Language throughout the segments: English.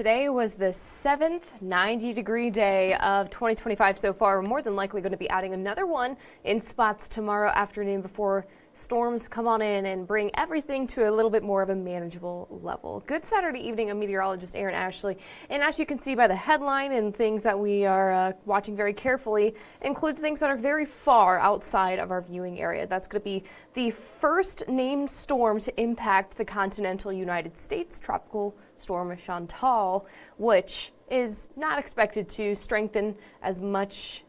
Today was the 7th 90-degree day of 2025 so far. We're more than likely going to be adding another one in spots tomorrow afternoon before storms come on in and bring everything to a little bit more of a manageable level. Good Saturday evening. I'm meteorologist Erin Ashley. And as you can see by the headline and things that we are watching very carefully include things that are very far outside of our viewing area. That's going to be the first named storm to impact the continental United States, Tropical Storm Chantal, which is not expected to strengthen as much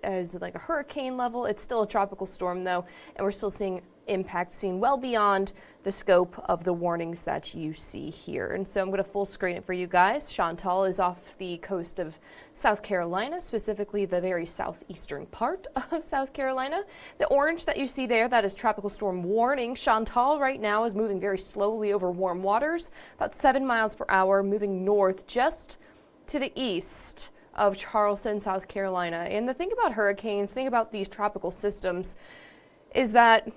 as like a hurricane level. It's still a tropical storm though, and we're still seeing impact seen well beyond the scope of the warnings that you see here. And so I'm going to full screen it for you guys. Chantal is off the coast of South Carolina, specifically the very southeastern part of South Carolina. The orange that you see there, that is tropical storm warning. Chantal right now is moving very slowly over warm waters, about 7 miles per hour, moving north just to the east of Charleston, South Carolina. And the thing about hurricanes, the thing about these tropical systems is that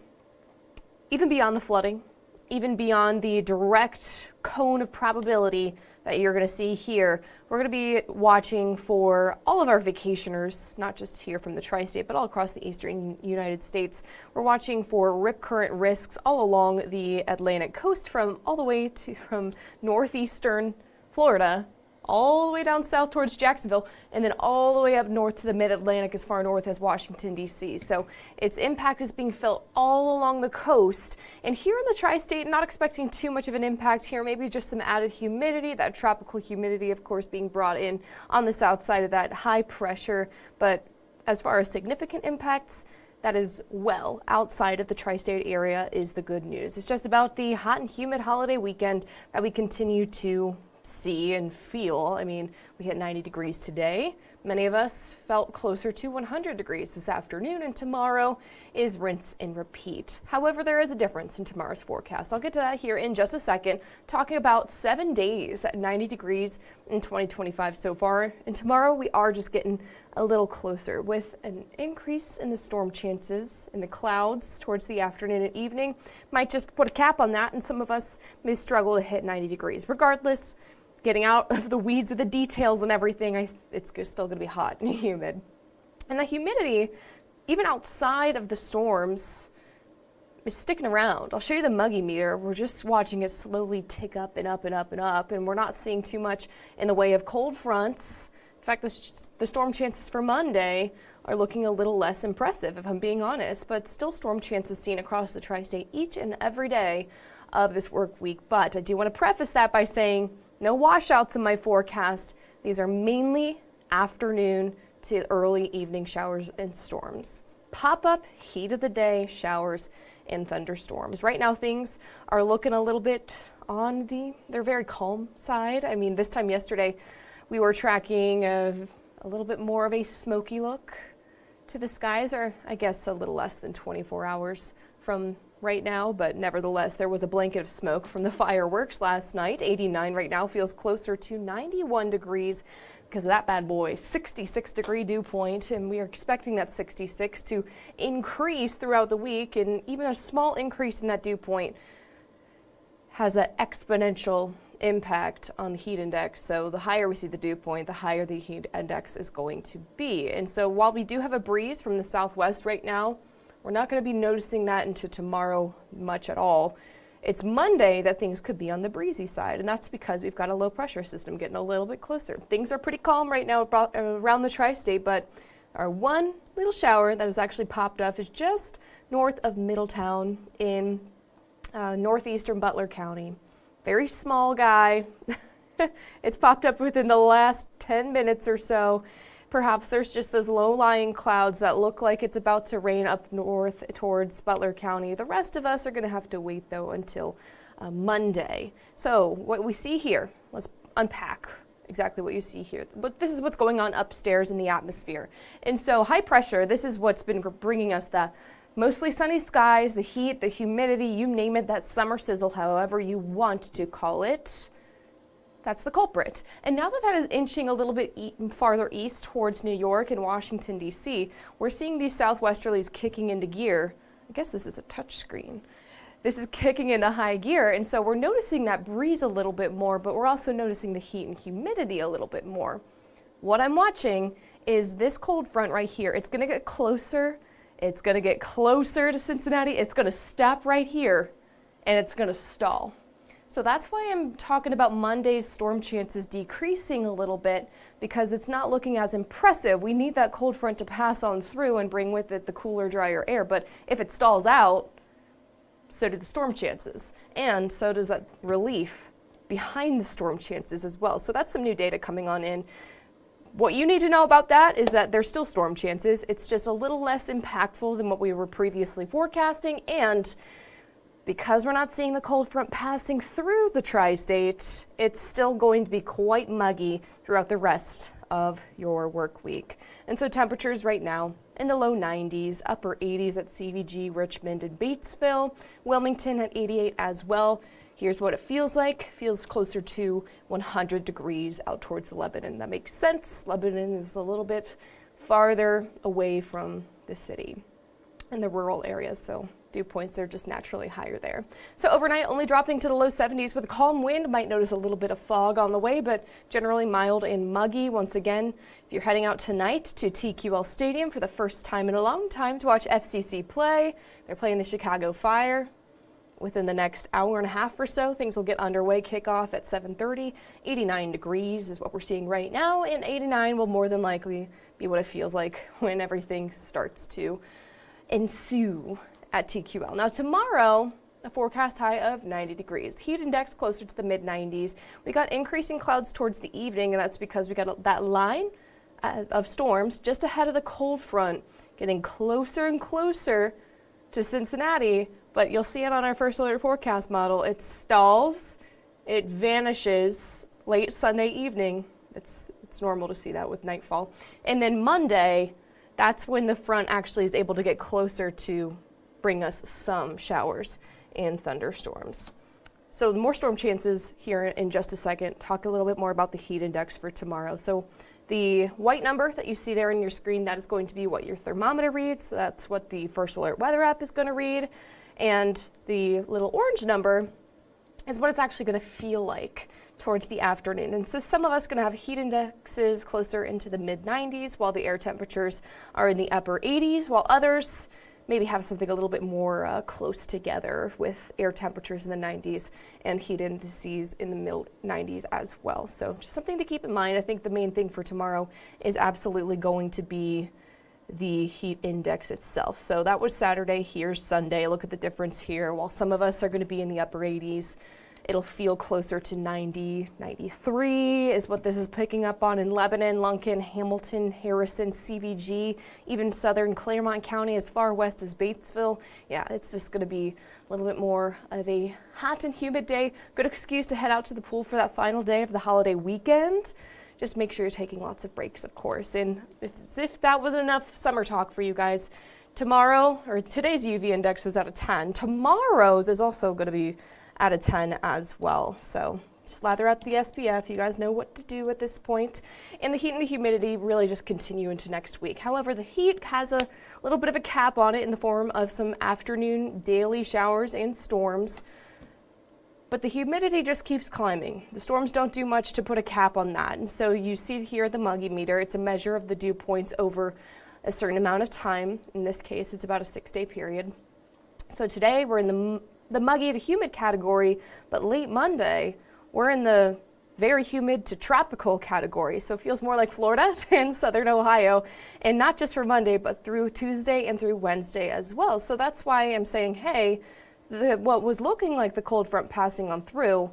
even beyond the flooding, even beyond the direct cone of probability that you're going to see here, we're going to be watching for all of our vacationers, not just here from the tri-state, but all across the eastern United States. We're watching for rip current risks all along the Atlantic coast from all the way to from northeastern Florida all the way down south towards Jacksonville, and then all the way up north to the mid-Atlantic as far north as Washington, D.C. So its impact is being felt all along the coast. And here in the tri-state, not expecting too much of an impact here, maybe just some added humidity, that tropical humidity, of course, being brought in on the south side of that high pressure. But as far as significant impacts, that is well outside of the tri-state area is the good news. It's just about the hot and humid holiday weekend that we continue to see and feel. I mean, we hit 90 degrees today. Many of us felt closer to 100 degrees this afternoon, and tomorrow is rinse and repeat. However, there is a difference in tomorrow's forecast. I'll get to that here in just a second, talking about 7 days at 90 degrees in 2025 so far. And tomorrow we are just getting a little closer with an increase in the storm chances in the clouds towards the afternoon and evening. Might just put a cap on that, and some of us may struggle to hit 90 degrees. Regardless, getting out of the weeds of the details and everything, it's still going to be hot and humid. And the humidity, even outside of the storms, is sticking around. I'll show you the muggy meter. We're just watching it slowly tick up and up and up and up, and we're not seeing too much in the way of cold fronts. In fact, the storm chances for Monday are looking a little less impressive, if I'm being honest, but still storm chances seen across the tri-state each and every day of this work week. But I do want to preface that by saying no washouts in my forecast. These are mainly afternoon to early evening showers and storms. Pop-up heat of the day showers and thunderstorms. Right now things are looking a little bit on they're very calm side. I mean, this time yesterday we were tracking a little bit more of a smoky look to the skies, or I guess a little less than 24 hours from right now, but nevertheless, there was a blanket of smoke from the fireworks last night. 89 right now, feels closer to 91 degrees because of that bad boy. 66-degree dew point, and we are expecting that 66 to increase throughout the week, and even a small increase in that dew point has that exponential impact on the heat index. So the higher we see the dew point, the higher the heat index is going to be. And so while we do have a breeze from the southwest right now, we're not going to be noticing that into tomorrow much at all. It's Monday that things could be on the breezy side, and that's because we've got a low pressure system getting a little bit closer. Things are pretty calm right now around the tri-state, but our one little shower that has actually popped up is just north of Middletown in northeastern Butler County. Very small guy. It's popped up within the last 10 minutes or so. Perhaps there's just those low-lying clouds that look like it's about to rain up north towards Butler County. The rest of us are going to have to wait, though, until Monday. So what we see here, let's unpack exactly what you see here. But this is what's going on upstairs in the atmosphere. And so high pressure, this is what's been bringing us the mostly sunny skies, the heat, the humidity, you name it, that summer sizzle, however you want to call it. That's the culprit. And now that is inching a little bit farther east towards New York and Washington, D.C., we're seeing these southwesterlies kicking into gear. I guess this is a touch screen. this is kicking into high gear. And so we're noticing that breeze a little bit more, but we're also noticing the heat and humidity a little bit more. What I'm watching is this cold front right here. It's going to get closer. It's going to get closer to Cincinnati. It's going to stop right here, and it's going to stall. So that's why I'm talking about Monday's storm chances decreasing a little bit, because it's not looking as impressive. We need that cold front to pass on through and bring with it the cooler, drier air. But if it stalls out, so do the storm chances, and so does that relief behind the storm chances as well. So that's some new data coming on in. What you need to know about that is that there's still storm chances. It's just a little less impactful than what we were previously forecasting, and because we're not seeing the cold front passing through the tri-state, it's still going to be quite muggy throughout the rest of your work week. And so temperatures right now in the low 90s, upper 80s at CVG, Richmond, and Batesville, Wilmington at 88 as well. Here's what it feels like. Feels closer to 100 degrees out towards Lebanon. That makes sense. Lebanon is a little bit farther away from the city in the rural areas, so dew points are just naturally higher there. So overnight, only dropping to the low 70s with a calm wind. Might notice a little bit of fog on the way, but generally mild and muggy. Once again, if you're heading out tonight to TQL Stadium for the first time in a long time to watch FCC play, they're playing the Chicago Fire. Within the next hour and a half or so, things will get underway. Kickoff at 7:30. 89 degrees is what we're seeing right now, and 89 will more than likely be what it feels like when everything starts to ensue at TQL. Now tomorrow, a forecast high of 90 degrees. Heat index closer to the mid-90s. We got increasing clouds towards the evening, and that's because we got that line of storms just ahead of the cold front, getting closer and closer to Cincinnati. But you'll see it on our first alert forecast model. It stalls, it vanishes late Sunday evening. It's normal to see that with nightfall. And then Monday, that's when the front actually is able to get closer to bring us some showers and thunderstorms. So more storm chances here in just a second. Talk a little bit more about the heat index for tomorrow. So the white number that you see there on your screen, that is going to be what your thermometer reads. So that's what the first alert weather app is going to read. And the little orange number is what it's actually going to feel like towards the afternoon. And so some of us are going to have heat indexes closer into the mid-90s, while the air temperatures are in the upper 80s, while others maybe have something a little bit more close together with air temperatures in the 90s and heat indices in the middle 90s as well. So just something to keep in mind. I think the main thing for tomorrow is absolutely going to be the heat index itself. So that was Saturday. Here's Sunday. Look at the difference here. While some of us are going to be in the upper 80s, it'll feel closer to 90, 93 is what this is picking up on in Lebanon, Lunken, Hamilton, Harrison, CVG, even southern Claremont County as far west as Batesville. Yeah, it's just going to be a little bit more of a hot and humid day. Good excuse to head out to the pool for that final day of the holiday weekend. Just make sure you're taking lots of breaks, of course. And if that was enough summer talk for you guys, tomorrow, or today's UV index was at a 10. Tomorrow's is also going to be at a 10 as well. So just lather up the SPF. You guys know what to do at this point. And the heat and the humidity really just continue into next week. However, the heat has a little bit of a cap on it in the form of some afternoon daily showers and storms. But the humidity just keeps climbing. The storms don't do much to put a cap on that. And so you see here the muggy meter. It's a measure of the dew points over a certain amount of time. In this case, it's about a 6-day period. So today we're in the muggy to humid category, but late Monday, we're in the very humid to tropical category. So it feels more like Florida than Southern Ohio, and not just for Monday, but through Tuesday and through Wednesday as well. So that's why I'm saying, hey, what was looking like the cold front passing on through,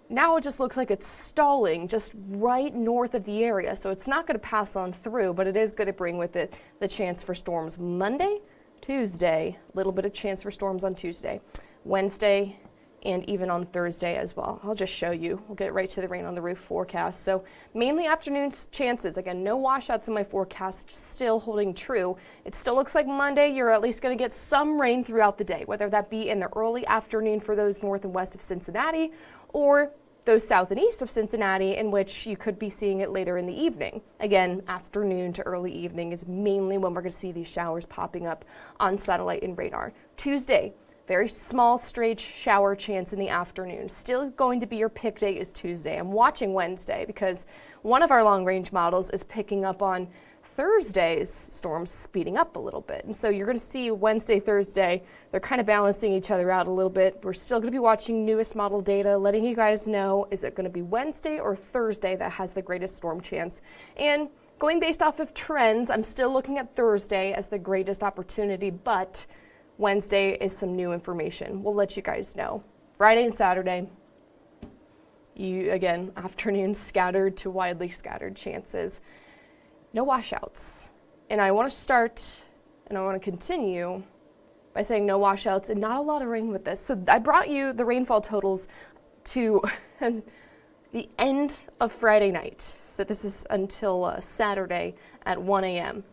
now it just looks like it's stalling just right north of the area. So it's not going to pass on through, but it is going to bring with it the chance for storms Monday, Tuesday, a little bit of chance for storms on Tuesday, Wednesday, and even on Thursday as well. I'll just show you. We'll get right to the rain on the roof forecast. So mainly afternoon chances. Again, no washouts in my forecast, still holding true. It still looks like Monday you're at least going to get some rain throughout the day, whether that be in the early afternoon for those north and west of Cincinnati, or those south and east of Cincinnati, in which you could be seeing it later in the evening. Again, afternoon to early evening is mainly when we're going to see these showers popping up on satellite and radar. Tuesday, Very small stray shower chance in the afternoon. Still going to be your pick day is Tuesday. I'm watching Wednesday because one of our long range models is picking up on Thursday's storms speeding up a little bit. And so you're going to see Wednesday, Thursday, they're kind of balancing each other out a little bit. We're still going to be watching newest model data, letting you guys know, is it going to be Wednesday or Thursday that has the greatest storm chance? And going based off of trends, I'm still looking at Thursday as the greatest opportunity, but Wednesday is some new information. We'll let you guys know. Friday and Saturday, again, afternoons scattered to widely scattered chances. No washouts. And I want to start and I want to continue by saying no washouts and not a lot of rain with this. So I brought you the rainfall totals to the end of Friday night. So this is until Saturday at 1 a.m.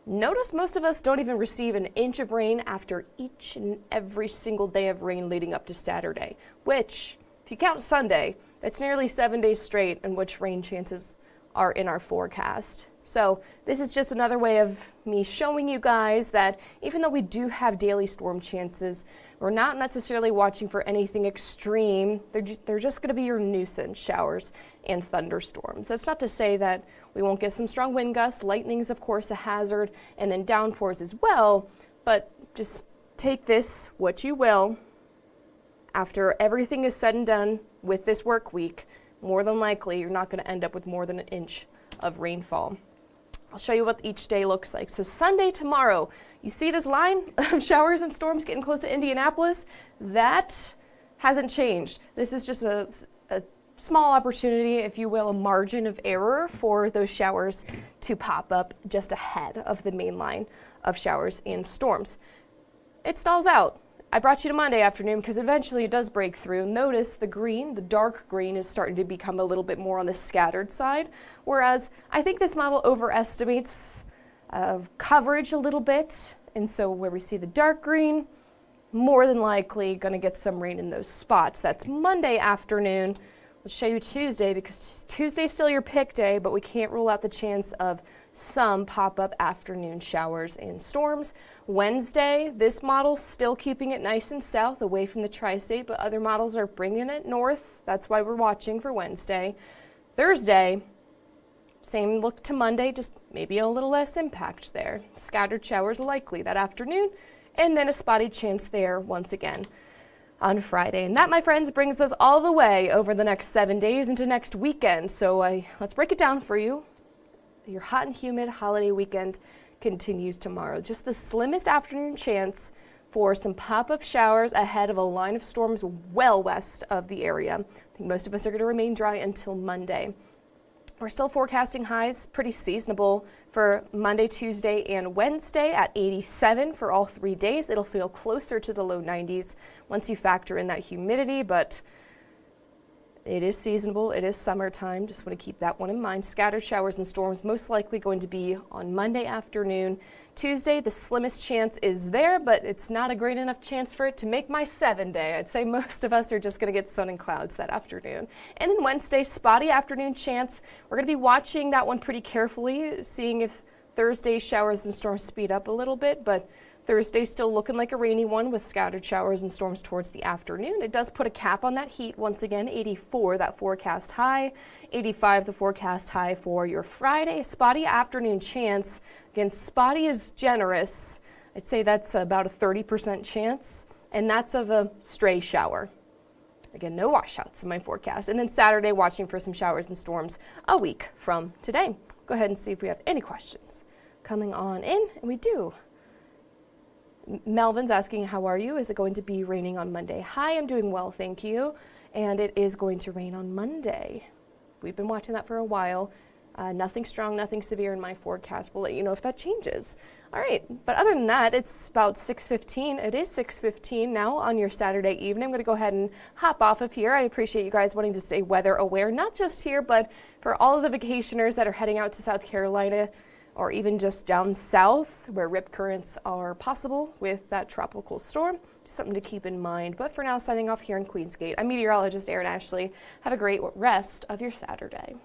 Notice most of us don't even receive an inch of rain after each and every single day of rain leading up to Saturday, which, if you count Sunday, that's nearly 7 days straight in which rain chances are in our forecast. So this is just another way of me showing you guys that even though we do have daily storm chances, we're not necessarily watching for anything extreme. They're just going to be your nuisance showers and thunderstorms. That's not to say that we won't get some strong wind gusts. Lightning is, of course, a hazard, and then downpours as well. But just take this, what you will. After everything is said and done with this work week, more than likely, you're not going to end up with more than an inch of rainfall. I'll show you what each day looks like. So Sunday, tomorrow, you see this line of showers and storms getting close to Indianapolis? That hasn't changed. This is just a small opportunity, if you will, a margin of error for those showers to pop up just ahead of the main line of showers and storms. It stalls out. I brought you to Monday afternoon because eventually it does break through. Notice the green, the dark green, is starting to become a little bit more on the scattered side, whereas I think this model overestimates coverage a little bit, and so where we see the dark green, more than likely going to get some rain in those spots. That's Monday afternoon. I'll show you Tuesday because Tuesday's still your pick day, but we can't rule out the chance of some pop-up afternoon showers and storms. Wednesday, this model still keeping it nice and south away from the tri-state, but other models are bringing it north. That's why we're watching for Wednesday. Thursday, same look to Monday, just maybe a little less impact there. Scattered showers likely that afternoon, and then a spotty chance there once again on Friday. And that, my friends, brings us all the way over the next 7 days into next weekend. So let's break it down for you. Your hot and humid holiday weekend continues tomorrow. Just the slimmest afternoon chance for some pop-up showers ahead of a line of storms well west of the area. I think most of us are going to remain dry until Monday. We're still forecasting highs pretty seasonable for Monday, Tuesday, and Wednesday at 87 for all 3 days. It'll feel closer to the low 90s once you factor in that humidity, but it is seasonable, it is summertime, just want to keep that one in mind. Scattered showers and storms most likely going to be on Monday afternoon. Tuesday, the slimmest chance is there, but it's not a great enough chance for it to make my 7 day. I'd say most of us are just going to get sun and clouds that afternoon. And then Wednesday, spotty afternoon chance. We're going to be watching that one pretty carefully, seeing if Thursday's showers and storms speed up a little bit, but Thursday's still looking like a rainy one with scattered showers and storms towards the afternoon. It does put a cap on that heat once again, 84 that forecast high, 85 the forecast high for your Friday. Spotty afternoon chance. Again, spotty is generous. I'd say that's about a 30% chance, and that's of a stray shower. Again, no washouts in my forecast. And then Saturday, watching for some showers and storms a week from today. Go ahead and see if we have any questions coming on in, and we do. Melvin's asking, how are you? Is it going to be raining on Monday? Hi, I'm doing well, thank you. And it is going to rain on Monday. We've been watching that for a while. Nothing strong, nothing severe in my forecast. We'll let you know if that changes. All right, but other than that, it's about 6:15. It is 6:15 now on your Saturday evening. I'm going to go ahead and hop off of here. I appreciate you guys wanting to stay weather aware, not just here, but for all of the vacationers that are heading out to South Carolina, or even just down south where rip currents are possible with that tropical storm. Just something to keep in mind. But for now, signing off here in Queensgate, I'm meteorologist Erin Ashley. Have a great rest of your Saturday.